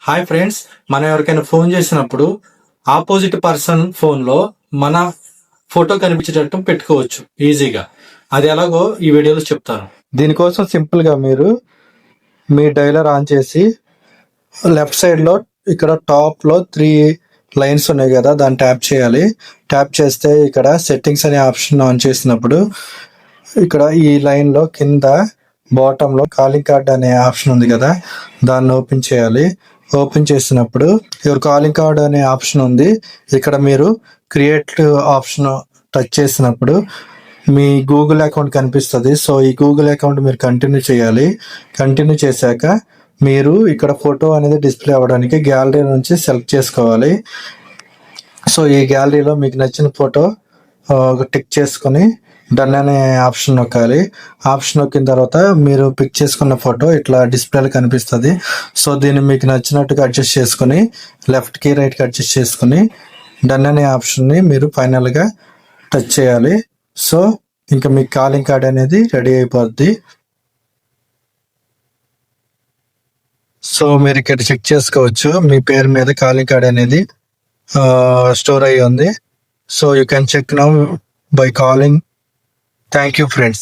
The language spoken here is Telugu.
హాయ్ ఫ్రెండ్స్, మనం ఎవరికైనా ఫోన్ చేసినప్పుడు ఆపోజిట్ పర్సన్ ఫోన్లో మన ఫోటో కనిపించేటట్టు పెట్టుకోవచ్చు ఈజీగా. అది ఎలాగో ఈ వీడియోలో చెప్తాను. దీనికోసం సింపుల్గా మీరు మీ డైలర్ ఆన్ చేసి లెఫ్ట్ సైడ్లో ఇక్కడ టాప్లో 3 లైన్స్ ఉన్నాయి కదా, దాన్ని ట్యాప్ చేయాలి. ట్యాప్ చేస్తే ఇక్కడ సెట్టింగ్స్ అనే ఆప్షన్ ఆన్ చేసినప్పుడు ఇక్కడ ఈ లైన్లో కింద బాటంలో కాలింగ్ కార్డ్ అనే ఆప్షన్ ఉంది కదా, దాన్ని ఓపెన్ చేయాలి. ఓపెన్ చేసినప్పుడు యువర్ కాలింగ్ కార్డ్ అనే ఆప్షన్ ఉంది. ఇక్కడ మీరు క్రియేట్ ఆప్షన్ టచ్ చేసినప్పుడు మీ గూగుల్ అకౌంట్ కనిపిస్తుంది. సో ఈ గూగుల్ అకౌంట్ మీరు కంటిన్యూ చేయాలి. కంటిన్యూ చేశాక మీరు ఇక్కడ ఫోటో అనేది డిస్ప్లే అవ్వడానికి గ్యాలరీ నుంచి సెలెక్ట్ చేసుకోవాలి. సో ఈ గ్యాలరీలో మీకు నచ్చిన ఫోటో టిక్ చేసుకొని డన్ అనే ఆప్షన్ నొక్కాలి. ఆప్షన్ నొక్కిన తర్వాత మీరు పిక్ చేసుకున్న ఫోటో ఇట్లా డిస్ప్లేలో కనిపిస్తుంది. సో దీన్ని మీకు నచ్చినట్టుగా అడ్జస్ట్ చేసుకుని లెఫ్ట్కి రైట్కి అడ్జస్ట్ చేసుకుని డన్ అనే ఆప్షన్ని మీరు ఫైనల్గా టచ్ చేయాలి. సో ఇంకా మీ కాలింగ్ కార్డ్ అనేది రెడీ అయిపోద్ది. సో మీరు ఇక్కడ చెక్ చేసుకోవచ్చు, మీ పేరు మీద కాలింగ్ కార్డ్ అనేది స్టోర్ అయ్యి ఉంది. So you can check now by calling. Thank you, friends.